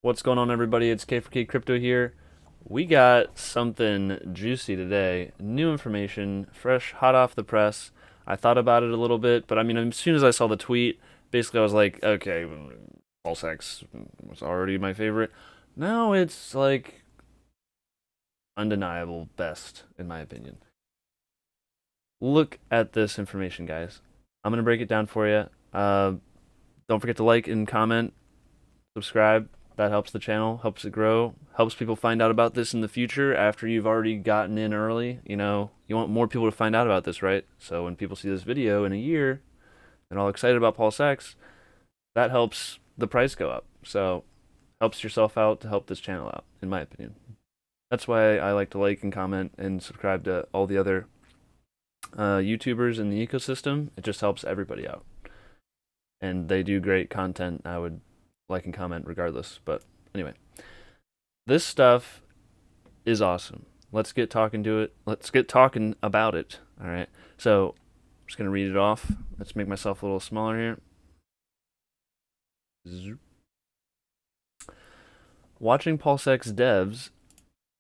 What's going on, everybody? It's K4K Crypto here. We got something juicy today. New information, fresh, hot off the press. I thought about it a little bit, but I mean, as soon as I saw the tweet, basically I was like, okay, PulseX was already my favorite. Now it's like undeniable best, in my opinion. Look at this information, guys. I'm going to break it down for you. Don't forget to like and comment, subscribe. That helps the channel, helps it grow, helps people find out about this in the future after you've already gotten in early. You know, you want more people to find out about this, right? So when people see this video in a year and all excited about PulseX, that helps the price go up. So helps yourself out to help this channel out, in my opinion. That's why I like to like and comment and subscribe to all the other YouTubers in the ecosystem. It just helps everybody out. And they do great content. I would like and comment regardless. But anyway, this stuff is awesome. Let's get talking to it. Let's get talking about it. All right. So I'm just gonna read it off. Let's make myself a little smaller here. Watching PulseX devs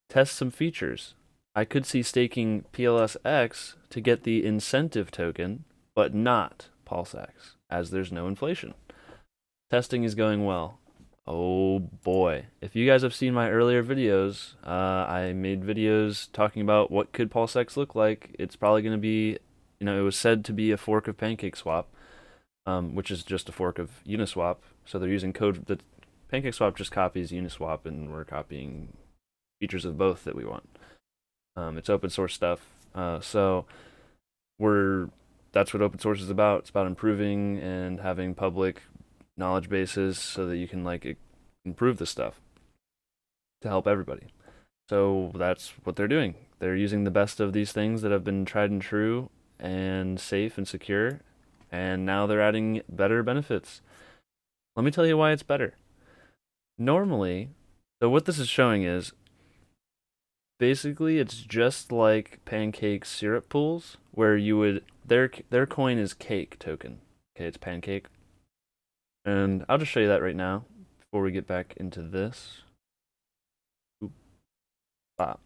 test some features. I could see staking PLSX to get the incentive token, but not PulseX, as there's no inflation. Testing is going well. Oh boy. If you guys have seen my earlier videos, I made videos talking about what could PulseX look like. It's probably going to be, it was said to be a fork of PancakeSwap, which is just a fork of Uniswap. So they're using code that PancakeSwap just copies Uniswap, and we're copying features of both that we want. It's open source stuff. So that's what open source is about. It's about improving and having public knowledge bases so that you can improve this stuff to help everybody. So that's what they're doing. They're using the best of these things that have been tried and true and safe and secure, and now they're adding better benefits. Let me tell you why it's better. Normally, so what this is showing is basically it's just like pancake syrup pools where you would their coin is cake token. Okay, it's pancake. And I'll just show you that right now before we get back into this. Oop, bop.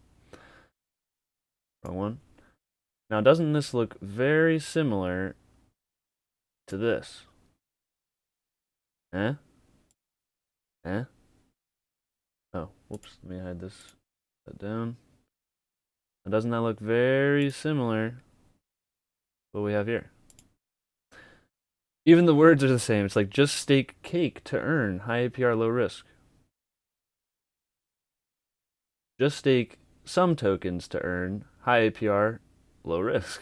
Wrong one. Now, doesn't this look very similar to this? Eh? Eh? Oh, whoops. Let me hide this. That down. Now, doesn't that look very similar to what we have here? Even the words are the same. It's like just stake cake to earn high APR, low risk. Just stake some tokens to earn high APR, low risk.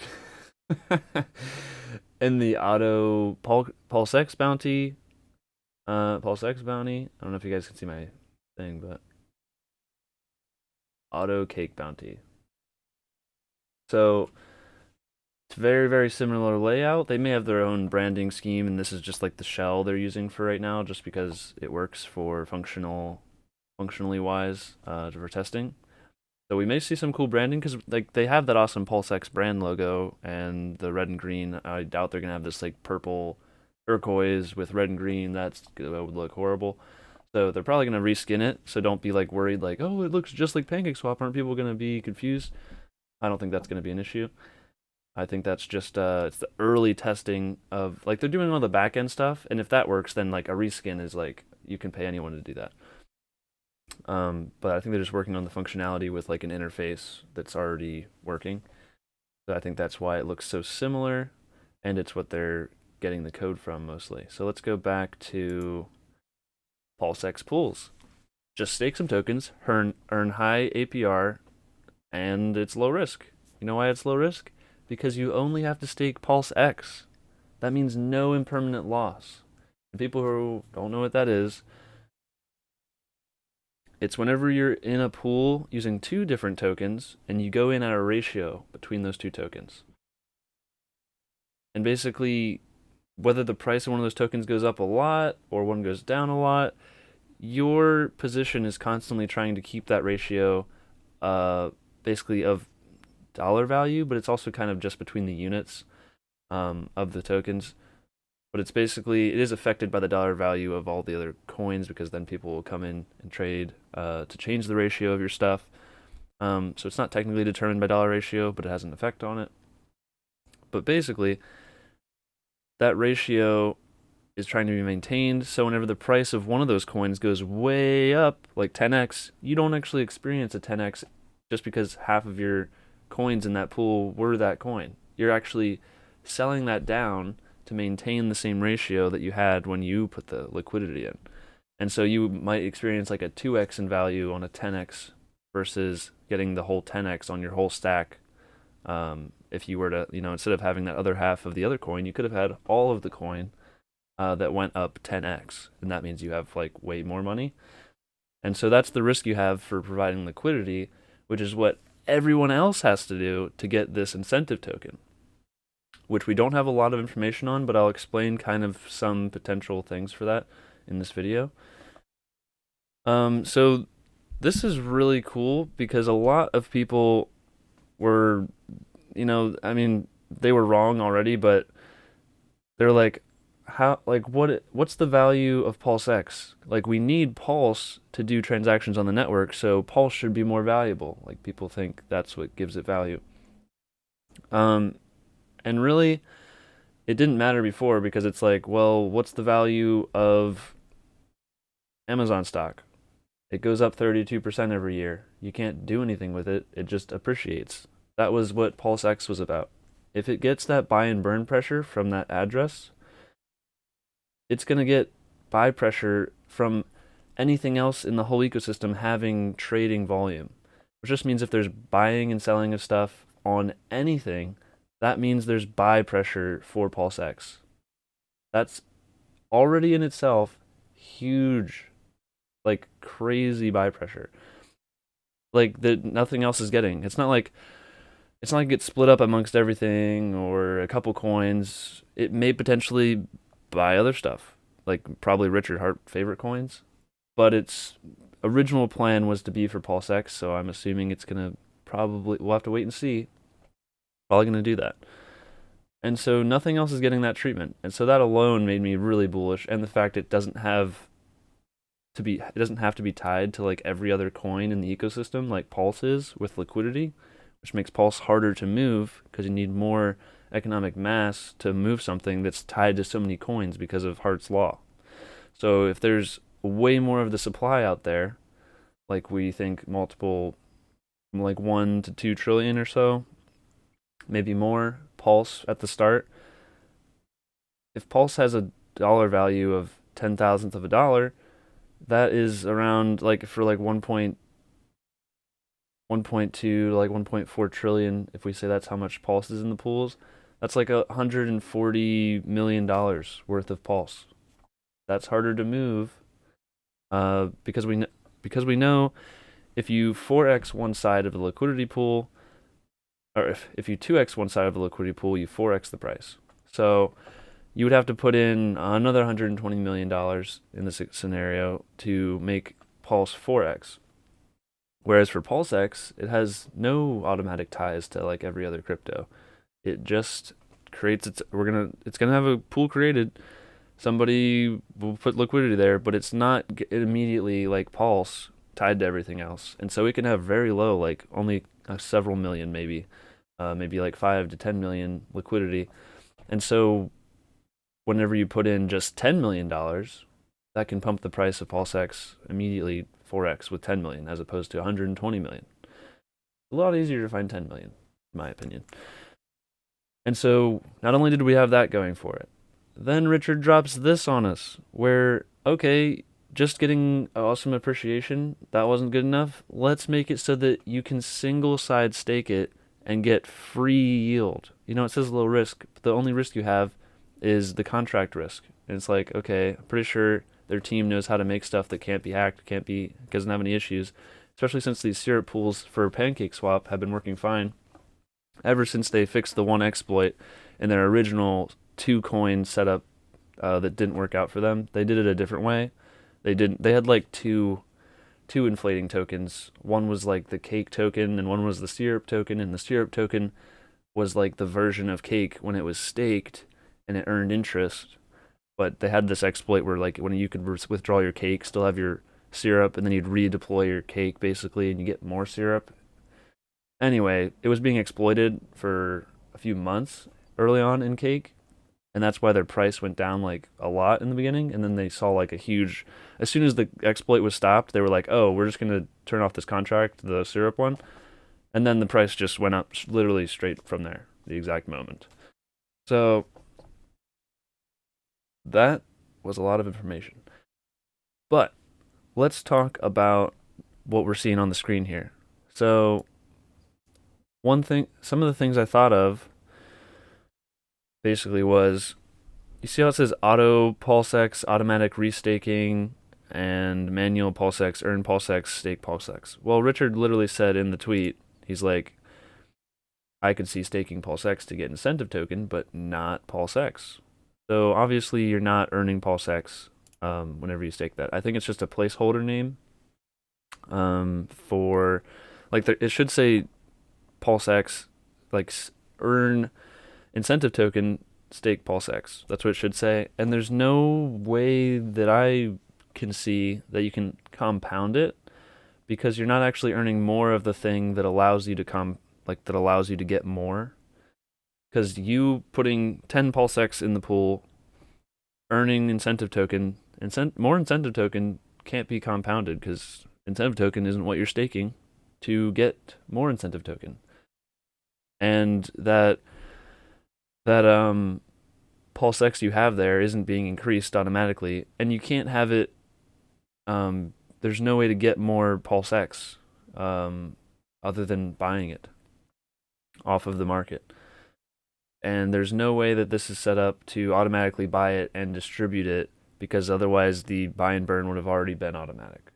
And the auto PulseX bounty, PulseX bounty. I don't know if you guys can see my thing, but auto cake bounty. So it's very, very similar layout. They may have their own branding scheme, and this is just like the shell they're using for right now, just because it works for functionally wise for testing. So we may see some cool branding because like they have that awesome PulseX brand logo and the red and green. I doubt they're gonna have this like purple turquoise with red and green. That would look horrible. So they're probably gonna reskin it. So don't be like worried like, oh, it looks just like PancakeSwap. Aren't people gonna be confused? I don't think that's gonna be an issue. I think that's just it's the early testing of like they're doing all the back end stuff, and if that works, then like a reskin is like you can pay anyone to do that. But I think they're just working on the functionality with like an interface that's already working. So I think that's why it looks so similar, and it's what they're getting the code from mostly. So let's go back to PulseX pools. Just stake some tokens, earn high APR, and it's low risk. You know why it's low risk? Because you only have to stake PulseX. That means no impermanent loss. And people who don't know what that is, it's whenever you're in a pool using two different tokens and you go in at a ratio between those two tokens. And basically, whether the price of one of those tokens goes up a lot or one goes down a lot, your position is constantly trying to keep that ratio basically of dollar value, but it's also kind of just between the units of the tokens. but it's basically, it is affected by the dollar value of all the other coins, because then people will come in and trade to change the ratio of your stuff. So it's not technically determined by dollar ratio, but it has an effect on it. But basically, that ratio is trying to be maintained. So whenever the price of one of those coins goes way up, like 10x, you don't actually experience a 10x just because half of your coins in that pool were that coin. You're actually selling that down to maintain the same ratio that you had when you put the liquidity in. And so you might experience like a 2x in value on a 10x versus getting the whole 10x on your whole stack. If you were to, instead of having that other half of the other coin, you could have had all of the coin that went up 10x, and that means you have like way more money. And so that's the risk you have for providing liquidity, which is what everyone else has to do to get this incentive token, which we don't have a lot of information on, but I'll explain kind of some potential things for that in this video. So this is really cool because a lot of people were, they were wrong already, but they're like, what's the value of PulseX? Like, we need Pulse to do transactions on the network, so Pulse should be more valuable. Like, people think that's what gives it value. And really, it didn't matter before, because it's like, well, what's the value of Amazon stock? It goes up 32% every year. You can't do anything with it. It just appreciates. That was what PulseX was about. If it gets that buy and burn pressure from that address, it's going to get buy pressure from anything else in the whole ecosystem having trading volume, which just means if there's buying and selling of stuff on anything, that means there's buy pressure for PulseX. That's already in itself huge, like crazy buy pressure. Like that nothing else is getting. It's not like it gets split up amongst everything or a couple coins. It may potentially buy other stuff, like probably Richard Hart favorite coins, but its original plan was to be for PulseX, so I'm assuming it's gonna we'll have to wait and see. Probably gonna do that. And so nothing else is getting that treatment. And so that alone made me really bullish, and the fact it doesn't have to be tied to like every other coin in the ecosystem like Pulse is with liquidity, which makes Pulse harder to move because you need more economic mass to move something that's tied to so many coins because of Hart's law. So if there's way more of the supply out there, like we think multiple, like 1 to 2 trillion or so, maybe more, Pulse at the start, if Pulse has a dollar value of 10,000th of a dollar, that is around like for like 1.2 to like 1.4 trillion. If we say that's how much Pulse is in the pools, that's like $140 million worth of Pulse. That's harder to move because we know if you 4x one side of the liquidity pool, or if you 2x one side of the liquidity pool, you 4x the price. So you would have to put in another $120 million in this scenario to make Pulse 4x. Whereas for PulseX, it has no automatic ties to like every other crypto. It just creates it's gonna have a pool created. Somebody will put liquidity there, but it's not immediately like Pulse tied to everything else. And so it can have very low, like only several million, maybe like 5 to 10 million liquidity. And so whenever you put in just $10 million, that can pump the price of PulseX immediately 4x with 10 million as opposed to 120 million. A lot easier to find 10 million, in my opinion. And so not only did we have that going for it, then Richard drops this on us where, okay, just getting awesome appreciation, that wasn't good enough. Let's make it so that you can single side stake it and get free yield. It says low risk, but the only risk you have is the contract risk. And it's like, okay, I'm pretty sure their team knows how to make stuff that can't be hacked, doesn't have any issues, especially since these syrup pools for PancakeSwap have been working fine ever since they fixed the one exploit in their original 2-coin setup that didn't work out for them. They did it a different way. They had like two inflating tokens. One was like the cake token and one was the syrup token, and the syrup token was like the version of cake when it was staked and it earned interest. but they had this exploit where like when you could withdraw your cake, still have your syrup, and then you'd redeploy your cake basically, and you get more syrup. Anyway, it was being exploited for a few months early on in cake, and that's why their price went down like a lot in the beginning, and then they saw like a huge, as soon as the exploit was stopped, they were like, oh, we're just going to turn off this contract, the syrup one, and then the price just went up literally straight from there, the exact moment. So that was a lot of information. But let's talk about what we're seeing on the screen here. So one thing, some of the things I thought of basically was, you see how it says auto PulseX, automatic restaking, and manual PulseX, earn PulseX, stake PulseX. Well, Richard literally said in the tweet, he's like, I could see staking PulseX to get incentive token, but not PulseX. So obviously you're not earning PulseX whenever you stake that. I think it's just a placeholder name for, like, it should say PulseX, like earn incentive token, stake PulseX. That's what it should say. And there's no way that I can see that you can compound it, because you're not actually earning more of the thing that allows you to that allows you to get more. Because you putting 10 PulseX in the pool, earning incentive token, more incentive token can't be compounded, because incentive token isn't what you're staking to get more incentive token. And that PulseX you have there isn't being increased automatically, and you can't have it. There's no way to get more PulseX other than buying it off of the market. And there's no way that this is set up to automatically buy it and distribute it, because otherwise the buy and burn would have already been automatic.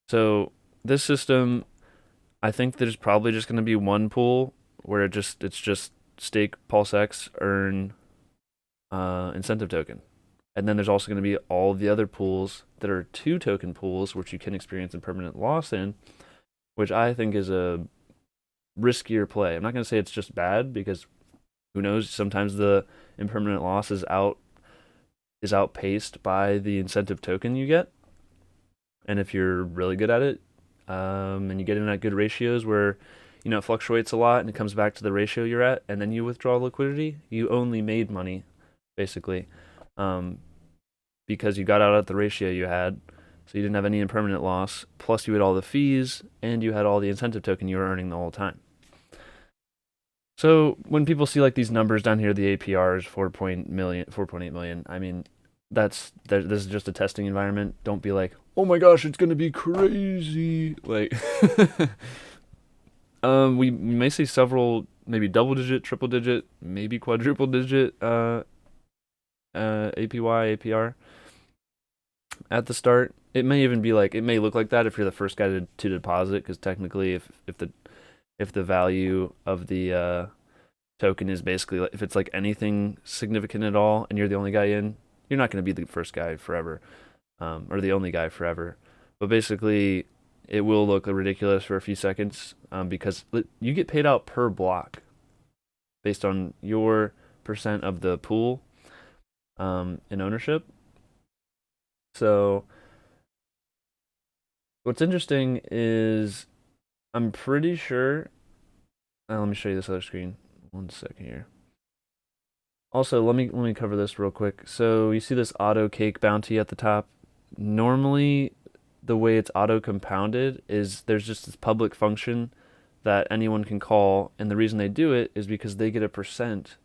So this system, I think there's probably just going to be one pool where it's just stake PulseX, earn incentive token. And then there's also going to be all the other pools that are 2 token pools, which you can experience impermanent loss in, which I think is a riskier play. I'm not going to say it's just bad, because who knows, sometimes the impermanent loss is outpaced by the incentive token you get. And if you're really good at it, and you get in at good ratios where, it fluctuates a lot and it comes back to the ratio you're at, and then you withdraw liquidity, you only made money, basically, because you got out at the ratio you had, so you didn't have any impermanent loss, plus you had all the fees, and you had all the incentive token you were earning the whole time. So when people see like these numbers down here, the APR is 4.8 million, I mean, this is just a testing environment. Don't be like, oh my gosh, it's gonna be crazy. Like, we may see several, maybe double digit, triple digit, maybe quadruple digit APY, APR at the start. It may even be like, it may look like that if you're the first guy to deposit, because technically if the value of the token is basically, if it's like anything significant at all and you're the only guy in, you're not going to be the first guy forever, or the only guy forever. But basically, it will look ridiculous for a few seconds, because you get paid out per block based on your percent of the pool in ownership. So what's interesting is, I'm pretty sure, let me show you this other screen. 1 second here. Also, let me cover this real quick. So you see this auto cake bounty at the top. Normally, the way it's auto compounded is there's just this public function that anyone can call, and the reason they do it is because they get a percent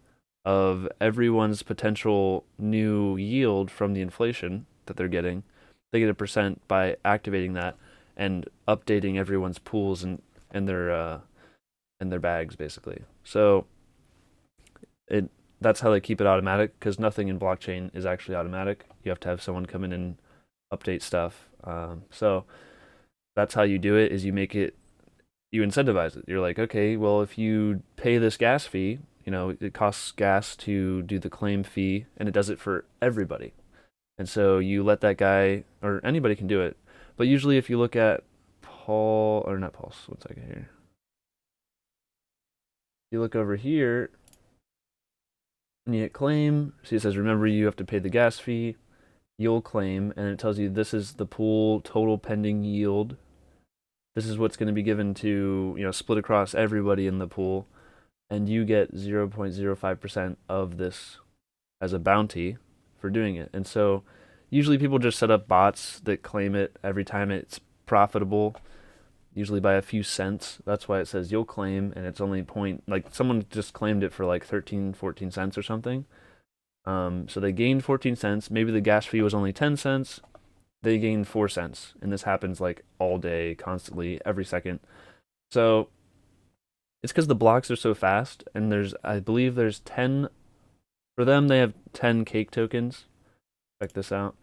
of everyone's potential new yield from the inflation that they're getting. They get a percent by activating that and updating everyone's pools and their bags, basically. So that's how they keep it automatic, because nothing in blockchain is actually automatic. You have to have someone come in and update stuff. So that's how you do it, is you incentivize it. You're like, okay, well, if you pay this gas fee, it costs gas to do the claim fee, and it does it for everybody. And so you let that guy, or anybody can do it. But usually if you look at one second here. You look over here, And you hit claim. See, it says, remember, you have to pay the gas fee. You'll claim, and it tells you this is the pool total pending yield. This is what's going to be given to, split across everybody in the pool. And you get 0.05% of this as a bounty for doing it. And so usually people just set up bots that claim it every time it's profitable, usually by a few cents. That's why it says you'll claim, and it's only like someone just claimed it for like 13, 14 cents or something. So they gained 14 cents. Maybe the gas fee was only 10 cents. They gained 4 cents. And this happens like all day, constantly, every second. So it's because the blocks are so fast, and I believe there's 10. For them, they have 10 cake tokens. Check this out.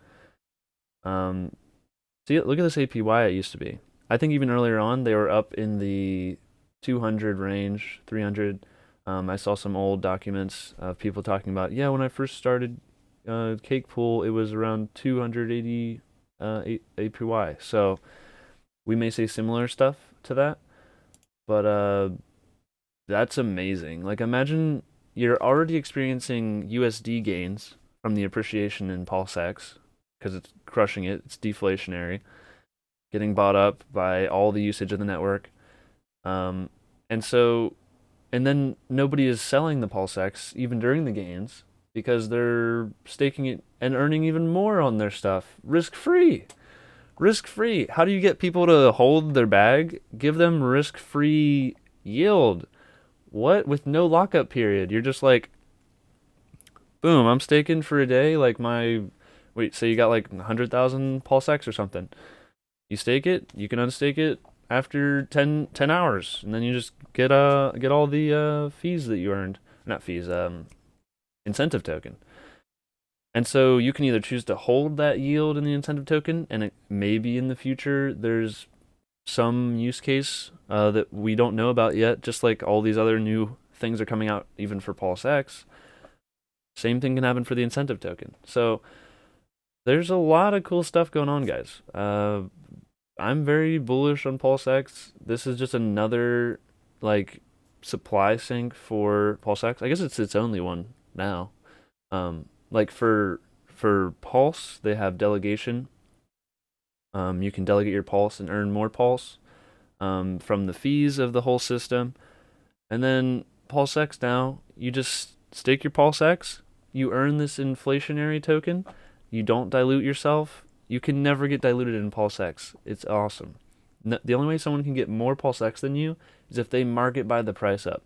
See, look at this APY it used to be. I think even earlier on, they were up in the 200 range, 300. I saw some old documents of people talking about, yeah, when I first started Cake Pool, it was around 280 APY. So we may say similar stuff to that, but that's amazing. Like, imagine you're already experiencing USD gains from the appreciation in PulseX because it's crushing it. It's deflationary, getting bought up by all the usage of the network. Um, and so, and then nobody is selling the PulseX even during the gains because they're staking it and earning even more on their stuff risk free. Risk free. How do you get people to hold their bag? Give them risk free yield. What? With no lockup period. You're just like, boom, I'm staking for a day. Like wait, say you got like 100,000 PulseX or something. You stake it, you can unstake it after 10 hours, and then you just get all the fees that you earned. Not fees, incentive token. And so you can either choose to hold that yield in the incentive token, and it maybe in the future there's some use case that we don't know about yet, just like all these other new things are coming out even for PulseX. Same thing can happen for the incentive token. So there's a lot of cool stuff going on, guys. I'm very bullish on PulseX. This is just another like supply sink for PulseX. I guess it's its only one now. Like for Pulse, they have delegation. You can delegate your Pulse and earn more Pulse from the fees of the whole system. And then PulseX now, you just stake your PulseX. You earn this inflationary token. You don't dilute yourself. You can never get diluted in PulseX. It's awesome. The only way someone can get more PulseX than you is if they mark it by the price up.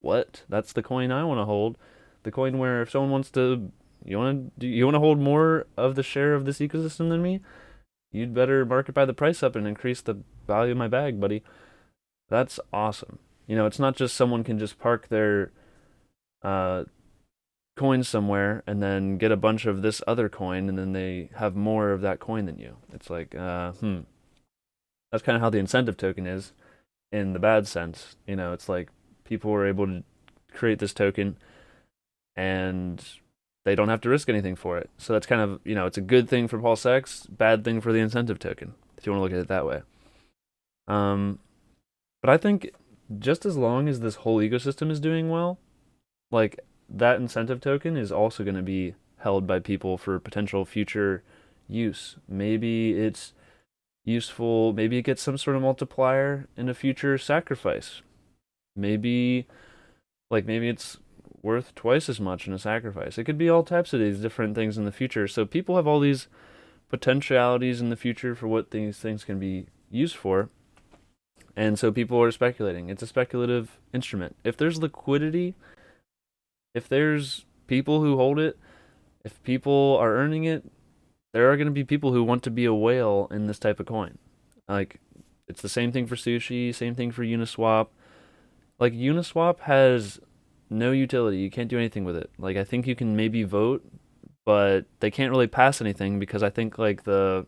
What? That's the coin I want to hold. The coin where if someone wants to, you want to hold more of the share of this ecosystem than me, you'd better mark it by the price up and increase the value of my bag, buddy. That's awesome. It's not just someone can just park their uh, coins somewhere and then get a bunch of this other coin and then they have more of that coin than you. It's like, That's kind of how the incentive token is in the bad sense. It's like people were able to create this token and they don't have to risk anything for it. So that's kind of, it's a good thing for PulseX, bad thing for the incentive token, if you want to look at it that way. But I think just as long as this whole ecosystem is doing well, like that incentive token is also going to be held by people for potential future use. Maybe it's useful, maybe it gets some sort of multiplier in a future sacrifice. Maybe it's worth twice as much in a sacrifice. It could be all types of these different things in the future. So people have all these potentialities in the future for what these things can be used for. And so people are speculating. It's a speculative instrument. If there's liquidity, if there's people who hold it, if people are earning it, there are going to be people who want to be a whale in this type of coin. Like, it's the same thing for sushi, same thing for Uniswap. Like, Uniswap has no utility. You can't do anything with it. Like, I think you can maybe vote, but they can't really pass anything because I think, like, at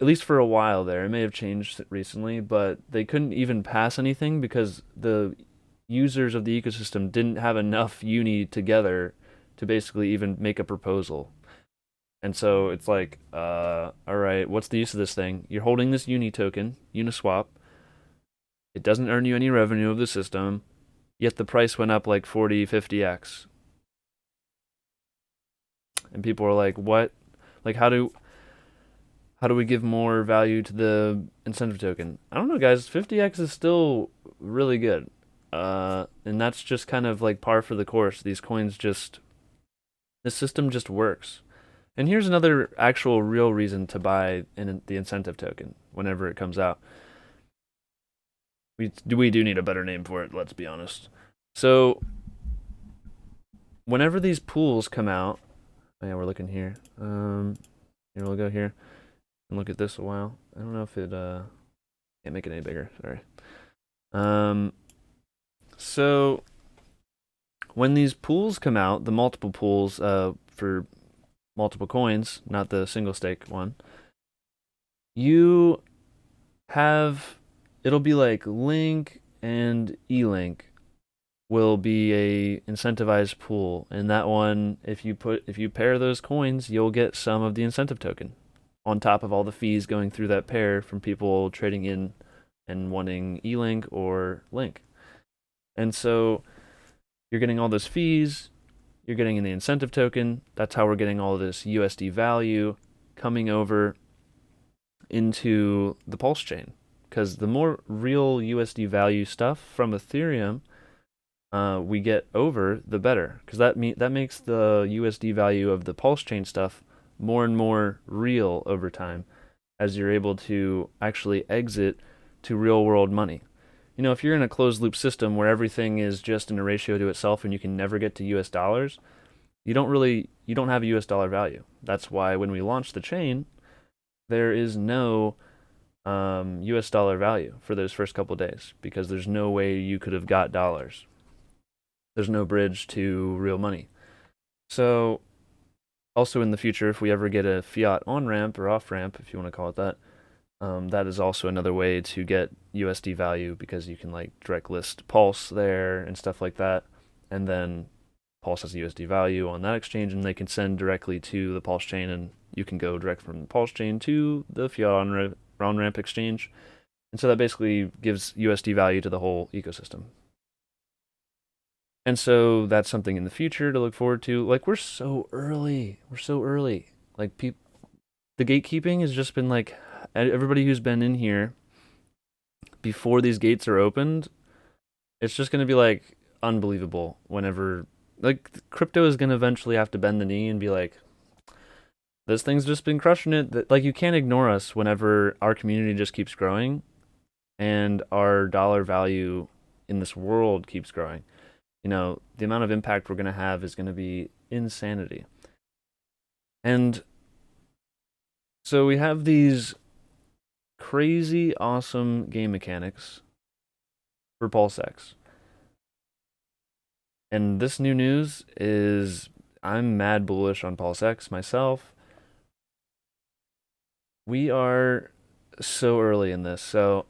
least for a while there, it may have changed recently, but they couldn't even pass anything because the users of the ecosystem didn't have enough uni together to basically even make a proposal. And so it's like, all right, what's the use of this thing? You're holding this uni token, Uniswap. It doesn't earn you any revenue of the system. yet the price went up like 40, 50x. And people are like, what? Like, how do we give more value to the incentive token? I don't know, guys. 50x is still really good. And that's just kind of like par for the course. These coins just, the system just works. And here's another actual real reason to buy the incentive token whenever it comes out. We do need a better name for it, let's be honest. So, whenever these pools come out, oh yeah, we're looking here. Here we'll go here and look at this a while. I don't know if it can't make it any bigger. Sorry. So when these pools come out, the multiple pools for multiple coins, not the single stake one, you have, it'll be like Link and E-Link will be a incentivized pool, and that one, if you pair those coins, you'll get some of the incentive token on top of all the fees going through that pair from people trading in and wanting E-Link or Link. And so you're getting all those fees, you're getting in the incentive token. That's how we're getting all this USD value coming over into the Pulse chain. Because the more real USD value stuff from Ethereum we get over, the better. Because that makes the USD value of the Pulse chain stuff more and more real over time, as you're able to actually exit to real world money. You know, if you're in a closed loop system where everything is just in a ratio to itself and you can never get to US dollars, you don't have a US dollar value. That's why when we launched the chain, there is no US dollar value for those first couple days, because there's no way you could have got dollars. There's no bridge to real money. So also in the future, if we ever get a fiat on-ramp or off-ramp, if you want to call it that, that is also another way to get USD value, because you can like direct list Pulse there and stuff like that. And then Pulse has USD value on that exchange, and they can send directly to the Pulse chain, and you can go direct from the Pulse chain to the fiat on-ramp exchange. And so that basically gives USD value to the whole ecosystem. And so that's something in the future to look forward to. Like, we're so early. We're so early. Like, the gatekeeping has just been like, everybody who's been in here before these gates are opened, it's just going to be like unbelievable whenever, like, crypto is going to eventually have to bend the knee and be like, this thing's just been crushing it. Like, you can't ignore us whenever our community just keeps growing and our dollar value in this world keeps growing. You know, the amount of impact we're going to have is going to be insanity. And so we have these crazy awesome game mechanics for PulseX. And this new news is, I'm mad bullish on PulseX myself. We are so early in this. So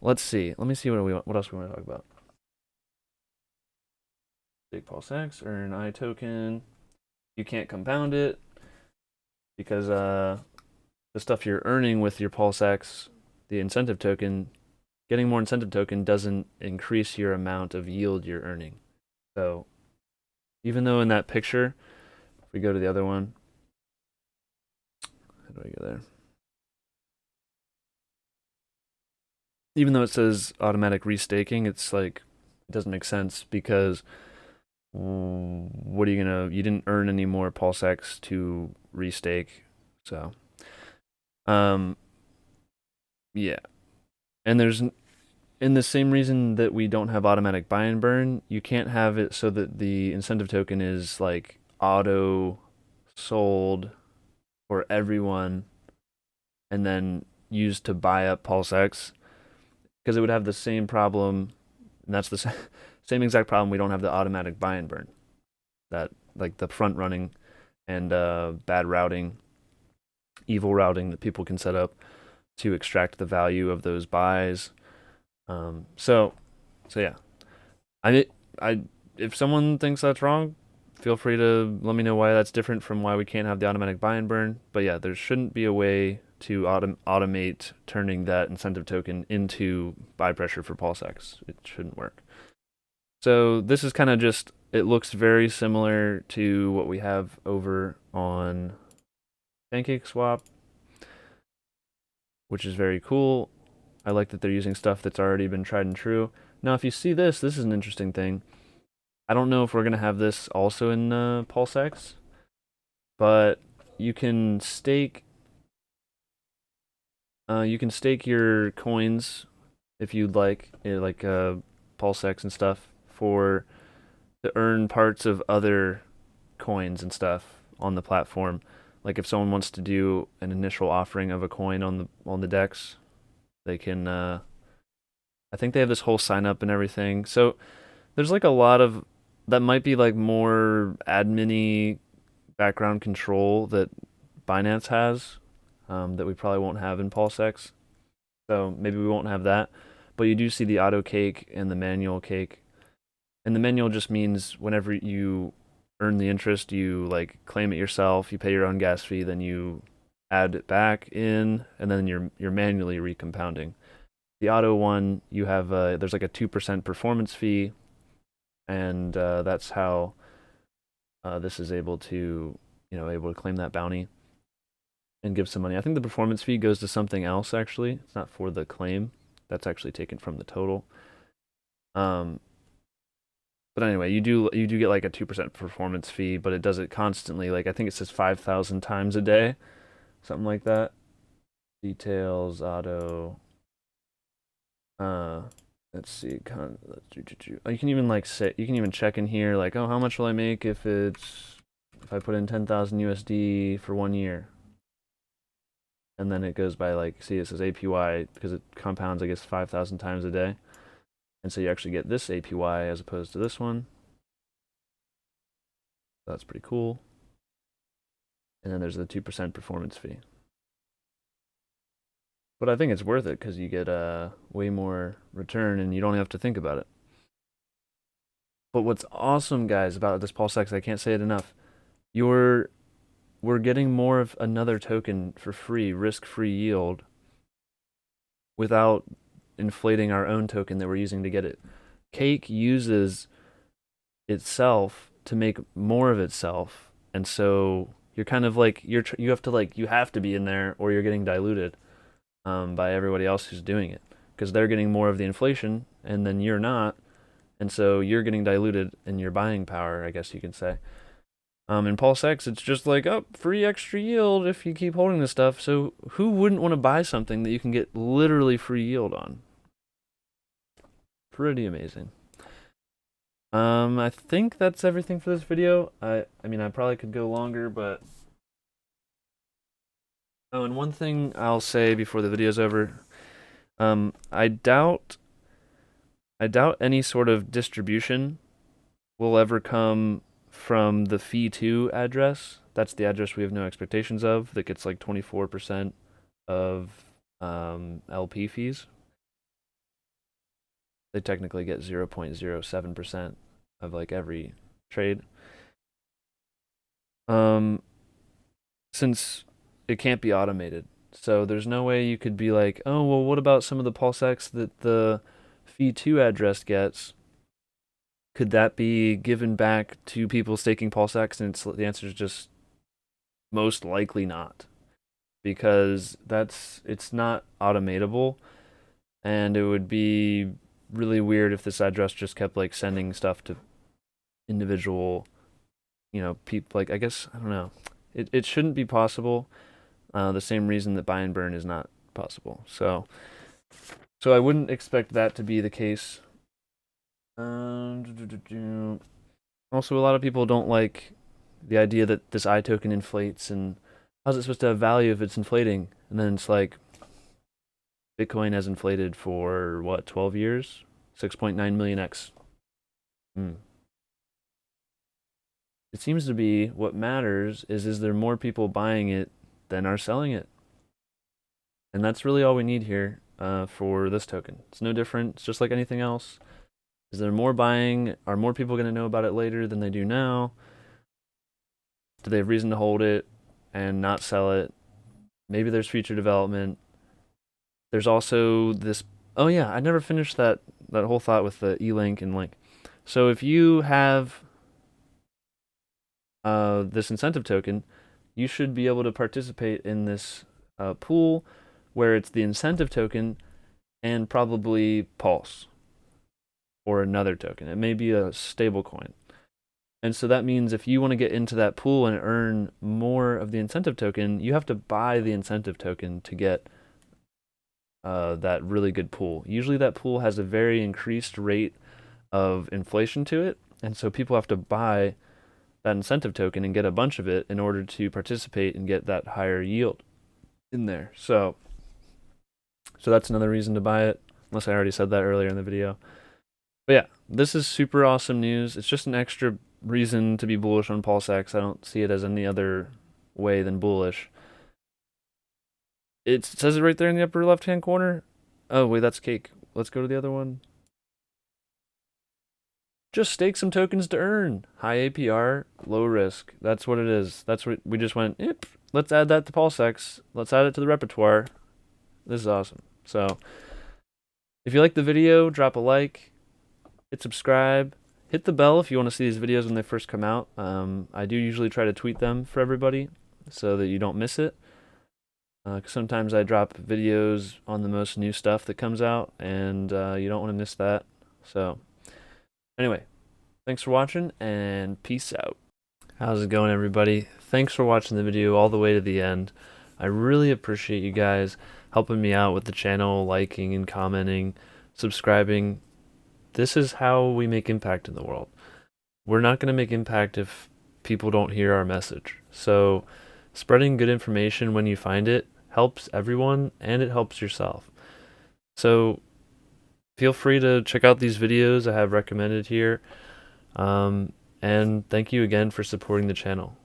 let's see. Let me see what else we want to talk about. Take PulseX, earn I token. You can't compound it because the stuff you're earning with your PulseX, the incentive token, getting more incentive token doesn't increase your amount of yield you're earning. So even though in that picture, if we go to the other one, how do I go there? Even though it says automatic restaking, it's like, it doesn't make sense, because what are you didn't earn any more PulseX to restake. So yeah. And there's, in the same reason that we don't have automatic buy and burn, you can't have it so that the incentive token is like auto sold for everyone and then used to buy up PulseX, because it would have the same problem, and that's the same exact problem. We don't have the automatic buy and burn, that like the front running and bad routing, evil routing that people can set up to extract the value of those buys. So yeah, I if someone thinks that's wrong, feel free to let me know why that's different from why we can't have the automatic buy and burn. But yeah, there shouldn't be a way to automate turning that incentive token into buy pressure for PulseX. It shouldn't work. So this is kind of just, it looks very similar to what we have over on PancakeSwap, which is very cool. I like that they're using stuff that's already been tried and true. Now, if you see this, this is an interesting thing. I don't know if we're going to have this also in PulseX, but you can stake your coins if you'd like, PulseX and stuff, for to earn parts of other coins and stuff on the platform. Like if someone wants to do an initial offering of a coin on the DEX, they can. I think they have this whole sign up and everything. So there's like a lot of that might be like more admin-y background control that Binance has, that we probably won't have in PulseX. So maybe we won't have that. But you do see the auto cake and the manual cake. And the manual just means whenever you earn the interest, you like claim it yourself, you pay your own gas fee, then you add it back in, and then you're manually recompounding. The auto one, you have there's like a 2% performance fee, and that's how this is able to able to claim that bounty and give some money. I think the performance fee goes to something else actually. It's not for the claim. That's actually taken from the total. Um, but anyway, you do get like a 2% performance fee, but it does it constantly. Like I think it says 5,000 times a day, something like that. Details auto. Uh, let's see. You can even like say you can even check in here like, oh, how much will I make if I put in 10,000 USD for 1 year? And then it goes by like, see, it says APY because it compounds, I guess, 5,000 times a day. And so you actually get this APY as opposed to this one. That's pretty cool. And then there's the 2% performance fee. But I think it's worth it because you get a way more return and you don't have to think about it. But what's awesome, guys, about this PulseX, I can't say it enough. We're getting more of another token for free, risk-free yield, without inflating our own token that we're using to get it. Cake uses itself to make more of itself, and so you're kind of like you have to be in there or you're getting diluted by everybody else who's doing it because they're getting more of the inflation and then you're not, and so you're getting diluted in your buying power, I guess you could say. In PulseX, it's just like, oh, free extra yield if you keep holding this stuff. So who wouldn't want to buy something that you can get literally free yield on? Pretty amazing. I think that's everything for this video. I mean, I probably could go longer, but oh, and one thing I'll say before the video's over, I doubt any sort of distribution will ever come from the fee2 address. That's the address we have no expectations of that gets like 24% of LP fees. They technically get 0.07% of like every trade. Since it can't be automated. So there's no way you could be like, oh, well, what about some of the PulseX that the fee2 address gets? Could that be given back to people staking PulseX? And the answer is just most likely not, because it's not automatable, and it would be really weird if this address just kept like sending stuff to individual, people. Like I guess I don't know. It shouldn't be possible. The same reason that buy and burn is not possible. So I wouldn't expect that to be the case. Also, a lot of people don't like the idea that this I token inflates, and how's it supposed to have value if it's inflating? And then it's like, Bitcoin has inflated for what, 12 years? 6.9 million X. It seems to be what matters is there more people buying it than are selling it? And that's really all we need here for this token. It's no different. It's just like anything else. Is there more buying? Are more people going to know about it later than they do now? Do they have reason to hold it and not sell it? Maybe there's future development. There's also this. Oh yeah, I never finished that whole thought with the E-Link and like. So if you have this incentive token, you should be able to participate in this pool where it's the incentive token and probably Pulse or another token. It may be a stable coin. And so that means if you want to get into that pool and earn more of the incentive token, you have to buy the incentive token to get that really good pool. Usually that pool has a very increased rate of inflation to it, and so people have to buy that incentive token and get a bunch of it in order to participate and get that higher yield in there. So that's another reason to buy it, unless I already said that earlier in the video. But yeah, this is super awesome news. It's just an extra reason to be bullish on PulseX. I don't see it as any other way than bullish. It says it right there in the upper left-hand corner. Oh, wait, that's cake. Let's go to the other one. Just stake some tokens to earn. High APR, low risk. That's what it is. That's what we just went, yep, let's add that to PulseX. Let's add it to the repertoire. This is awesome. So if you like the video, drop a like, hit subscribe, hit the bell if you want to see these videos when they first come out. I do usually try to tweet them for everybody so that you don't miss it. 'Cause sometimes I drop videos on the most new stuff that comes out, and you don't want to miss that. So anyway, thanks for watching, and peace out. How's it going, everybody? Thanks for watching the video all the way to the end. I really appreciate you guys helping me out with the channel, liking and commenting, subscribing. This is how we make impact in the world. We're not going to make impact if people don't hear our message. So spreading good information when you find it helps everyone, and it helps yourself. So feel free to check out these videos I have recommended here. And thank you again for supporting the channel.